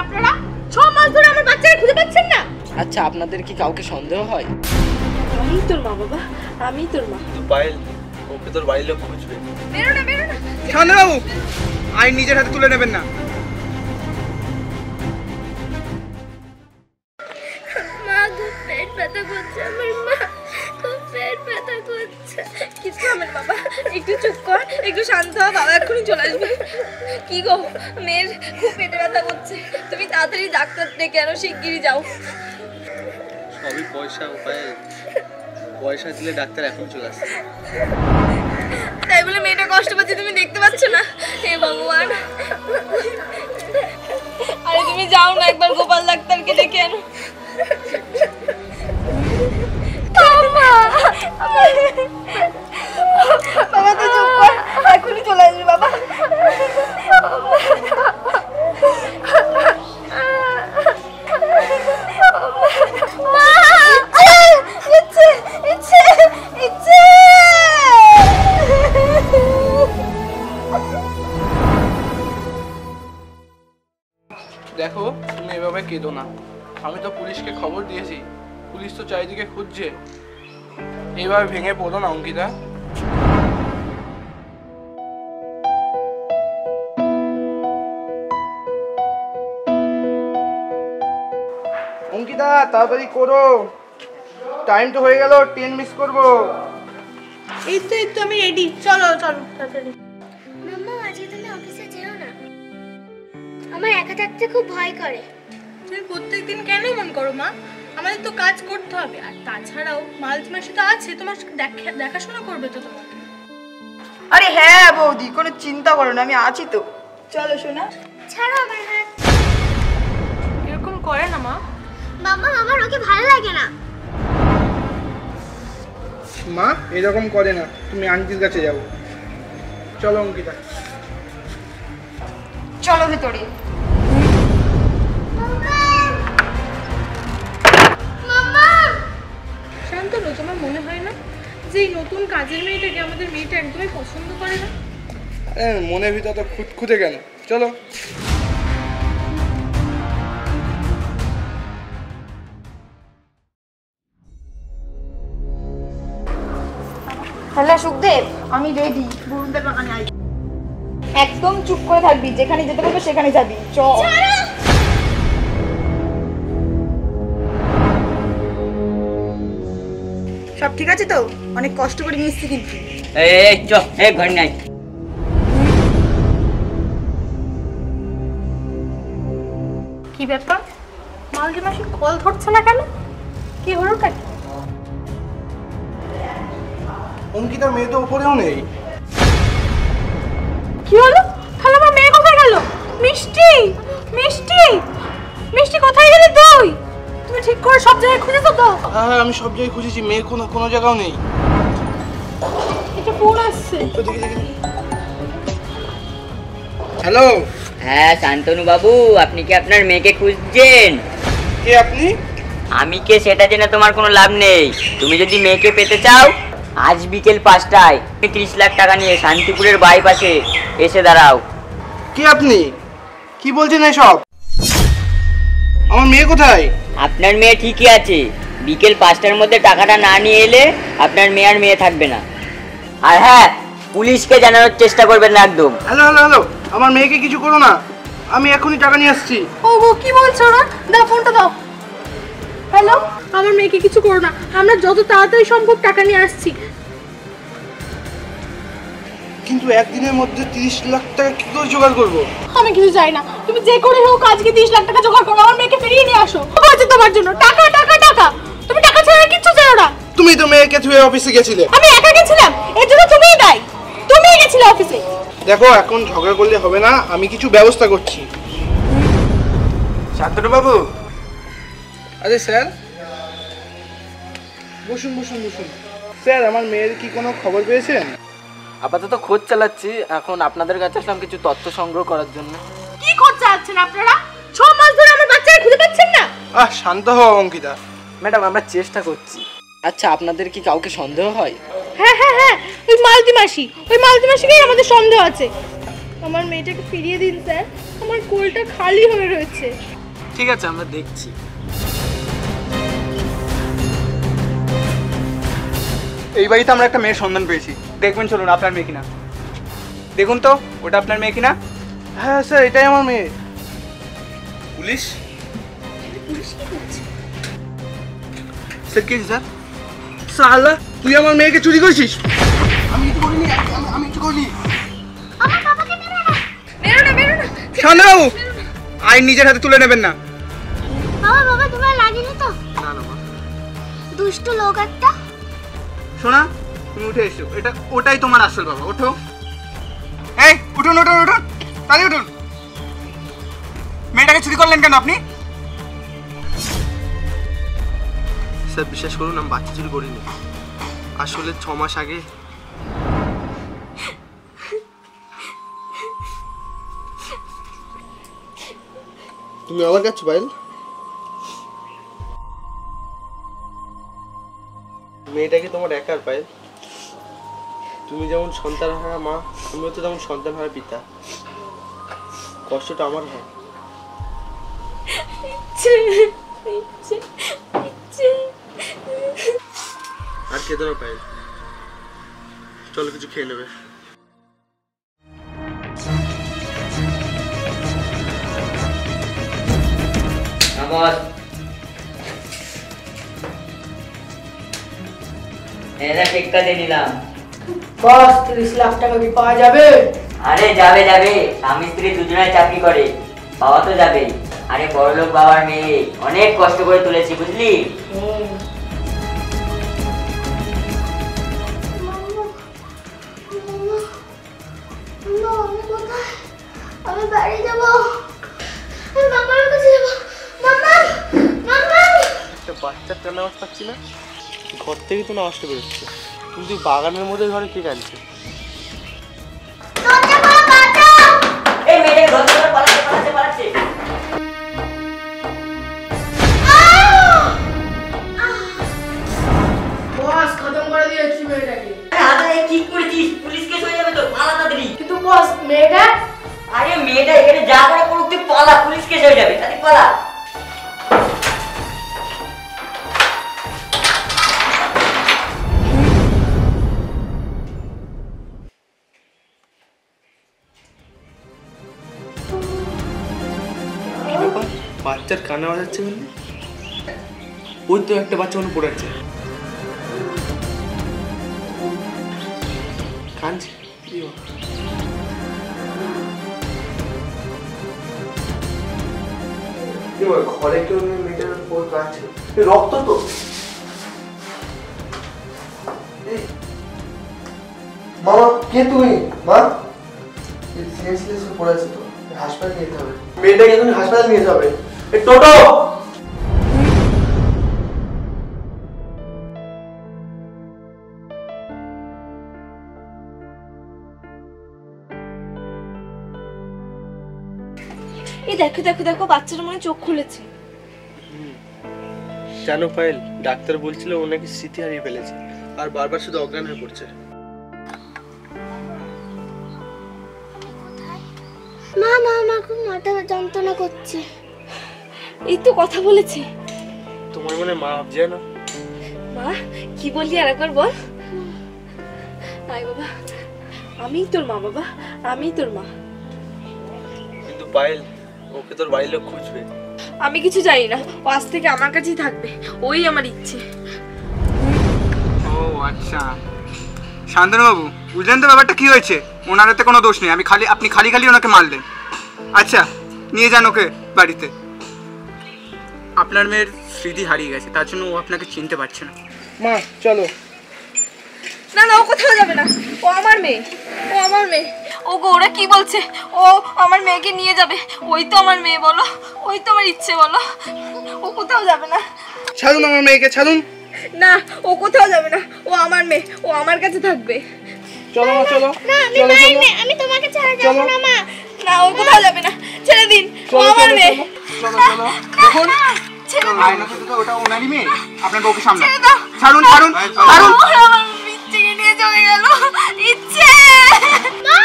আপনারা? 6 মাস ধরে আমার বাচ্চাকে খুঁজে পাচ্ছেন না? আচ্ছা আপনাদের কি কাউকে সন্দেহ হয়? আমি তোর মা বাবা, আমি তোর মা। পায়েল ওকে তোর বাড়ির লোক খুঁজবে। বেরো না, বেরো না। শান্তবাবু, আইন নিজের হাতে তুলে নেবেন না। মা খুব পেট ব্যথা করছে, আমার মা খুব পেট ব্যথা করছে। কিছু হবে না বাবা, একটু চুপ কর, একটু শান্ত হ, বাবা এক্ষুনি চলে আসবে। কি গো, মেয়ের খুব পেটে ব্যথা করছে, তুমি তাড়াতাড়ি ডাক্তার ডেকে আনো, শিগগিরই যাও। সবই পয়সা পায়েল, পয়সা দিলে ডাক্তার এখন চলে আসছে। তাই বলে মেয়েটা কষ্ট পাচ্ছে তুমি দেখতে পাচ্ছ না? হে ভগবান, আরে তুমি যাও না, একবার গোপাল ডাক্তারকে ডেকে আনো। বাবা তো চুপ কর, এখনই চলে আসবে বাবা। দেখো, তুমি এভাবে কেঁদো না। আমি তো পুলিশকে খবর দিয়েছি, পুলিশ তো চারিদিকে খুঁজছে। এইভাবে ভেঙে পড়ো না অঙ্কিতা। অঙ্কিতা তাড়াতাড়ি করো, টাইম তো হয়ে গেল, ট্রেন মিস করবো। এই তো আমি রেডি, চলো চলো তাড়াতাড়ি। মাম্মা আজকে তুমি অফিসে যেও না, আমার একা থাকতে খুব ভয় করে। তুমি প্রত্যেকদিন কেন মন করো মা? আমাদের তো কাজ করতে হবে, আর তাছাড়াও মালতী মাসি তো আছে, তোমার দেখাশোনা করবে তো তোমাকে। আরে হ্যাঁ বৌদি, কোনো চিন্তা করো না, আমি আছি তো। চলো শোনা। ছাড়ো আমার হাত। এরকম করে না মা। মাম্মা আমার ওকে ভালো লাগে না। মা এরকম করে না, তুমি আন্টির কাছে যাও। চলো অঙ্কিতা। চলো ভেতরে। শান্তনু, তোমার মনে হয় না যে এই নতুন কাজের মেয়েটাকে আমাদের মেয়েটা একদমই পছন্দ করে না? মনের ভিতর তো খুঁতখুঁতে কেন? চলো। হ্যালো সুখদেব, আমি রেডি, বরুণদের বাগানে আই। একদম চুপ করে থাকবি, যেখানে যেতে বলবো সেখানে যাবি। চল। সব ঠিক আছে তো? অনেক কষ্ট করে নিয়ে এসছি কিন্তু। এই চ, এই ঘর নাই। কি ব্যাপার, মালতী মাসি কল ধরছে না কেন? কি হলো তাকে? অঙ্কিতা মেয়ে তো উপরেও নেই। কি হলো? তাহলে আমার মেয়ে কোথায় গেল? মিষ্টি, মিষ্টি, মিষ্টি কোথায় গেলি তুই? তুমি ঠিক করে সব জায়গায় খুঁজেছো তো? হ্যাঁ আমি সব জায়গায় খুঁজেছি, মেয়ে কোনো জায়গাও নেই। এটা ফোন আসছে। হ্যালো। হ্যাঁ শান্তনু বাবু, আপনি কি আপনার মেয়েকে খুঁজছেন? কে আপনি? আমি কে সেটা জেনে তোমার কোনো লাভ নেই। তুমি যদি মেয়েকে পেতে চাও, আজ বিকেল 5টায় 30 লাখ টাকা নিয়ে শান্তিপুরের বাইপাসে এসে দাঁড়াও। কে আপনি? কি বলছেন এসব? আমার মেয়ে কোথায়? আপনার মেয়ে ঠিকই আছে, বিকেল 5টার মধ্যে টাকাটা না নিয়ে এলে আপনার মেয়ে আর মেয়ে থাকবে না। আর হ্যাঁ, পুলিশকে জানানোর চেষ্টা করবেন না একদম। হ্যালো হ্যালো হ্যালো, আমার মেয়েকে কিছু করো না, আমি এখনই টাকা নিয়ে আসছি। ও গো, কি বলছো ওরা? দাও ফোনটা দাও। হ্যালো, আমার মেয়েকে কিছু করো না, আমরা যত তাড়াতাড়ি সম্ভব টাকা নিয়ে আসছি। কিন্তু একদিনের মধ্যে 30 লাখ টাকা কি করে জোগাড় করবো? আমি কিছু চাই না, তুমি যে করে হোক আজকে 30 লাখ টাকা জোগাড় করো, আমার মেয়েকে ফিরিয়ে নিয়ে আসো। হয়েছে তোমার জন্য টাকা টাকা টাকা, তুমি টাকা ছাড়া কিচ্ছু চাও না। তুমি তো মেয়েকে থুয়ে অফিসে গেছিলে। আমি একা গেছিলাম, এর জন্য তুমিই দায়ী, তুমিই গেছিলে অফিসে। দেখো এখন ঝগড়া করলে হবে না, আমি কিছু ব্যবস্থা করছি। শান্তনু বাবু। আরে স্যার, বসুন বসুন বসুন। স্যার আমার মেয়ের কি কোনো খবর পেয়েছেন? আপাতত খোঁজ চালাচ্ছি, এখন আপনাদের কাছে আসলাম কিছু তথ্য সংগ্রহ করার জন্য। কি খোঁজ চাচ্ছেন আপনারা? 6 মাস ধরে আমার বাচ্চাকে খুঁজে পাচ্ছেন না? শান্ত হও অঙ্কিতা। ম্যাডাম আমরা চেষ্টা করছি। আচ্ছা আপনাদের কি কাউকে সন্দেহ হয়? হ্যাঁ হ্যাঁ হ্যাঁ, ওই মালতী মাসিকেই আমাদের সন্দেহ আছে। আমার মেয়েটাকে ফিরিয়ে দিন স্যার, আমার কোলটা খালি হয়ে রয়েছে। ঠিক আছে, আমরা দেখছি। এই বাড়িতে আমরা একটা মেয়ের সন্ধান পেয়েছি, দেখবেন চলুন আপনার মেয়ে কিনা। দেখুন তো ওটা আপনার মেয়ে কিনা। হ্যাঁ স্যার, এটাই আমার মেয়ে। পুলিশ? স্যার কি স্যার? সালা, তুই আমার মেয়েকে চুরি করেছিস? আমি কিছু করিনি, আমি কিছু করিনি। বেরো না, বেরো না। শান্তবাবু, আইন নিজের হাতে তুলে নেবেন না। বাবা বাবা তোমার লাগেনি তো? না না মা। দুষ্টু লোক একটা। শোনা, তুমি উঠে এসো, এটা ওটাই তোমার আসল বাবা। ওঠো, এই উঠুন উঠুন উঠুন, তাড়াতাড়ি উঠুন। মেয়েটাকে চুরি করলেন কেন আপনি? স্যার বিশ্বাস করুন, আমি বাচ্চা চুরি করিনি। আসলে 6 মাস আগে তুমি আবার কাছে পাইল? মেয়েটা কি তোমার একার পাইল? তুমি যেমন সন্তান হারা মা, আমিও তো তেমন সন্তান হারা পিতা। কষ্টটা আমার হয়। আর খেতে না পাইল, চলো কিছু খেয়ে নেবে। চেকটা দিয়ে নিলাম। বস 30 লাখ টাকা কি পাওয়া যাবে? আরে যাবে যাবে, স্বামী স্ত্রী দুজনে চাকরি করে, পাওয়া তো যাবেই। আরে বড়লোক বাবার মেয়ে, অনেক কষ্ট করে তুলেছি বুঝলি। আমি বাড়ি যাব, আমি বাবার কাছে যাব। মামা মামা, একটা বাচ্চার টানা আওয়াজ পাচ্ছি না, ঘর থেকে তো না আসতে বেরোচ্ছে, কিন্তু বাগানের মধ্যে ঘরে কে কাঁদছে? দরজা খোলো, বাঁচাও। এই মেয়েটাকে ধরতে ধরে পালাচ্ছে পালাচ্ছে পালাচ্ছে। বস খতম করে দিয়েছি মেয়েটাকে। হাতে কি করেছিস? পুলিশ কেস হয়ে যাবে তো, পালা তাড়াতাড়ি। কিন্তু বস মেয়েটা, আরে মেয়েটা এখানে যা করে করুক, তুই পালা, পুলিশ কেস হয়ে যাবে, তাড়াতাড়ি পালা। কি ব্যাপার, বাচ্চার কান্না বাজাচ্ছে কেন? ওই তো একটা বাচ্চা মনে পড়ে আছে, কাঁদছে। ঘরে কেউ নেই, মেয়েটার উপর কাঁদছে, রক্ত তো। মামা কে তুমি? মা সিরিয়াসলি পড়ে আছে তো, হাসপাতালে নিয়ে যেতে হবে। মেয়েটাকে তুমি হাসপাতালে নিয়ে যাবে। টোটো! এই দেখো দেখো দেখো, বাচ্চাটা মনে হয় চোখ খুলেছে। জানো পায়েল, ডাক্তার বলছিল ও নাকি স্মৃতি হারিয়ে ফেলেছে আর বারবার শুধু অজ্ঞান হয়ে পড়ছে। মা মা, আমার খুব মাথা যন্ত্রণা করছে। এই তো কথা বলেছে। তোমার মনে মা ভাবছে না? মা কি বললি আরেকবার বল। আয় বাবা, আমিই তোর মা বাবা, আমিই তোর মা। কিন্তু পায়েল, ওকে তোর বাড়ির লোক খুঁজবে। আমি কিছু জানি না, ও আজ থেকে আমার কাছেই থাকবে, ওই আমার ইচ্ছে। ও আচ্ছা, শান্তনুবাবু বুঝলেন তো ব্যাপারটা কি হয়েছে? ওনার হাতে কোনো দোষ নেই, আপনি খালি খালি ওনাকে মারলেন। আচ্ছা নিয়ে যান ওকে বাড়িতে। আপনার মেয়ের স্মৃতি হারিয়ে গেছে, তার জন্য ও আপনাকে চিনতে পারছে না। মা চলো। না না, ও কোথাও যাবে না, ও আমার মেয়ে, ও আমার মেয়ে। ও গো, ওরা কি বলছে? ও আমার মেয়েকে নিয়ে যাবে, ওই তো আমার মেয়ে বলো, ওই তো আমার ইচ্ছে বলো। ও কোথাও যাবে না। ছাড়ুন আমার মেয়েকে, ছাড়ুন। না, ও কোথাও যাবে না, ও আমার মেয়ে, ও আমার কাছে থাকবে। চলো মা চলো, না আমি মায়ের মেয়ে, আমি তোমাকে ছাড়া যাব না মা। না, ও কোথাও যাবে না, ছেড়ে দিন, ও আমার মেয়ে। দেখুন ছেড়ে আয়নাতে তো ওটা ওনারই মেয়ে, আপনার বউকে সামনে দাও। ছাড়ুন ছাড়ুন ছাড়ুন। ও আমার ইচ্ছেকে নিয়ে চলে গেল, ইচ্ছে। মা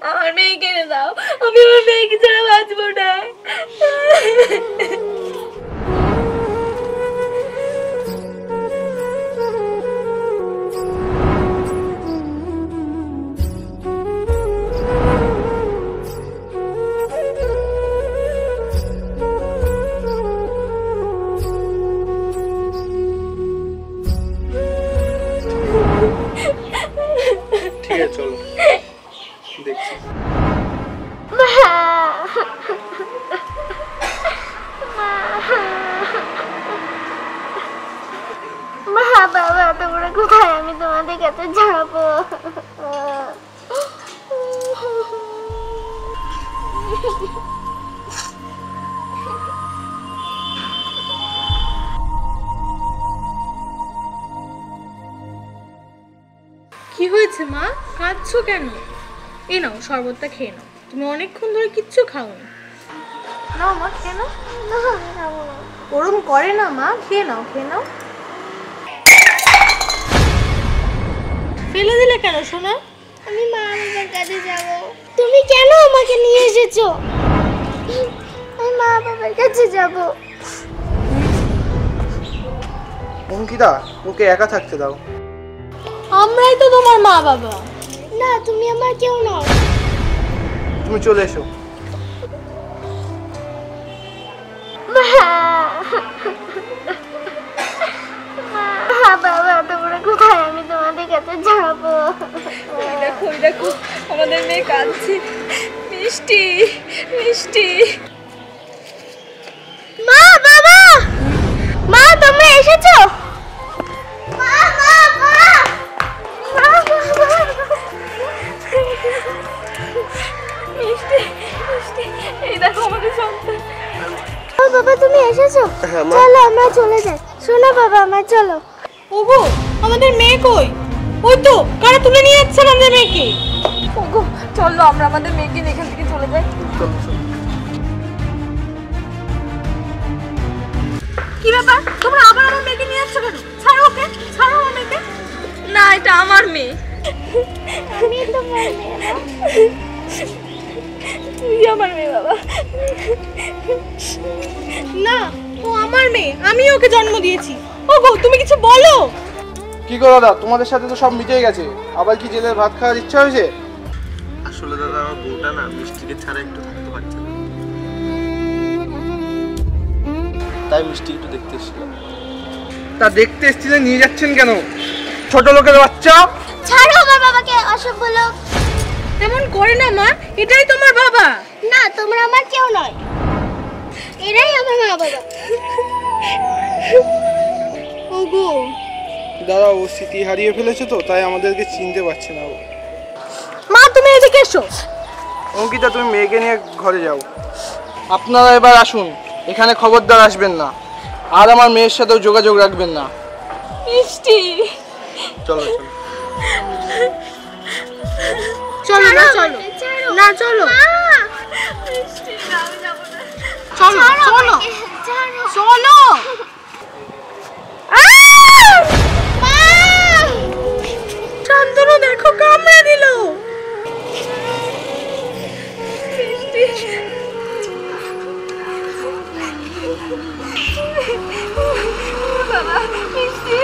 আমার মেয়েকে এনে দাও, আমি আমার মেয়েকে ছাড়া বাঁচবো না। ঠিক আছে চলো দেখছি। মা বাবা তোমরা কোথায়? আমি তোমাদের কাছে যাবো। কি হয়েছে মা, কাঁদছো কেন? এই নাও শরবতটা খেয়ে নাও, তুমি অনেকক্ষণ ধরে কিচ্ছু খাওনি। নাও মা খেয়ে নাও। ওরম করে না মা, খেয়ে নাও খেয়ে নাও। ফেলে দিলে কেন সোনা? আমি মা বাবার কাছে যাব। তুমি কেন আমাকে নিয়ে এসেছো? আমি মা বাবার কাছে যাব। অঙ্কিতা, ওকে একা থাকতে দাও। আমরাই তো তোমার মা বাবা। না, তুমি আমার কেউ নও। তুমি চলে এসো। বাবা তোমরা কোথায়? আমি তোমাদের কাছে যাবো। দেখো দেখো আমাদের মেয়ে কাঁদছে। মিষ্টি মিষ্টি। মা বাবা, মা তোমরা এসেছো? মা মা মা মা মিষ্টি মিষ্টি। এই দেখো আমাদের সন্তান। বাবা তুমি এসেছো? হ্যাঁ, মা। চলো আমরা চলে যাই। শোনো বাবা, আমার চলো। ওগো আমাদের মেয়ে কই? ওই তো কারা তুলে নিয়ে যাচ্ছে আমাদের মেয়েকে। ওগো চলো আমরা আমাদের মেয়েকে নিয়ে এখান থেকে চলে যাই। চলো চলো। কি ব্যাপার, তোমরা আবার আমার মেয়েকে নিয়ে যাচ্ছ কেন? ছাড়ো ওকে, ছাড়ো আমার মেয়েকে। না এটা আমার মেয়ে। আমি তোমার মেয়ে না। তুই আমার মেয়ে বাবা। না ও আমার মেয়ে, আমি ওকে জন্ম দিয়েছি। ওগো তুমি কিছু বলো। কি করো দাদা, তোমাদের সাথে তো সব মিটে গেছে, আবার কি জেলের ভাত খাওয়ার ইচ্ছা হয়েছে? আসলে দাদা আমার বউটা না মিষ্টিকে ছাড়া একটু থাকতে পারছে না, তাই মিষ্টি একটু দেখতে এসেছিলাম। তা দেখতে এসেছিলে, নিয়ে যাচ্ছেন কেন? ছোট লোকের বাচ্চা। ছাড়ো আমার বাবাকে, অসভ্য লোক। এমন করে না মা, এটাই তোমার বাবা। না, তোমরা আমার কেউ নয়। এরাই আমার মা বাবা। ওগো দাদা ও স্মৃতি হারিয়ে ফেলেছে তো, তাই আমাদেরকে চিনতে পারছে না ও। মা তুমি এদিকে এসো। অঙ্কিতা তুমি মেয়েকে নিয়ে ঘরে যাও। আপনারা এবার আসুন, এখানে খবরদার আসবেন না, আর আমার মেয়ের সাথেও যোগাযোগ রাখবেন না। মিষ্টি চলো চলো। চলো না চলো না চলো মিষ্টি না আমি যাবো না। চলো চলো চলো। শান্তনু দেখো কামড়ে দিল। বাবা মিষ্টি।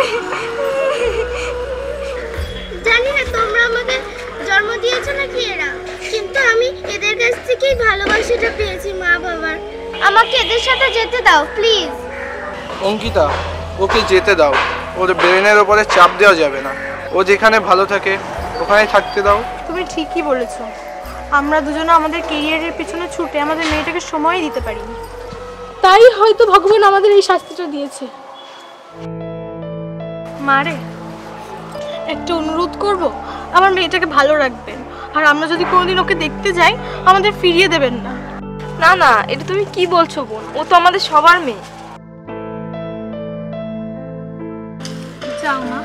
জানি না তোমরা আমাকে জন্ম দিয়েছো নাকি এরা, কিন্তু আমি এদের কাছ থেকেই ভালোবাসাটা পেয়েছি মা বাবার। আমাকে এদের সাথে যেতে দাও প্লিজ। অঙ্কিতা ওকে যেতে দাও, ওর ব্রেনের ওপরে চাপ দেওয়া যাবে না, ও যেখানে ভালো থাকে ওখানে থাকতে দাও। তুমি ঠিকই বলেছো, আমরা দুজনে আমাদের ক্যারিয়ারের পেছনে ছুটে আমাদের মেয়েটাকে সময় দিতে পারিনি, তাই হয়তো ভগবান আমাদের এই শাস্তিটা দিয়েছে। মারে একটা অনুরোধ করব, আমার মেয়েটাকে ভালো রাখবেন, আর আমরা যদি কোনোদিন ওকে দেখতে যাই আমাদের ফিরিয়ে দেবেন না। না না এটা তুমি কি বলছো বোন, ও তো আমাদের সবার মেয়ে। যাও মা।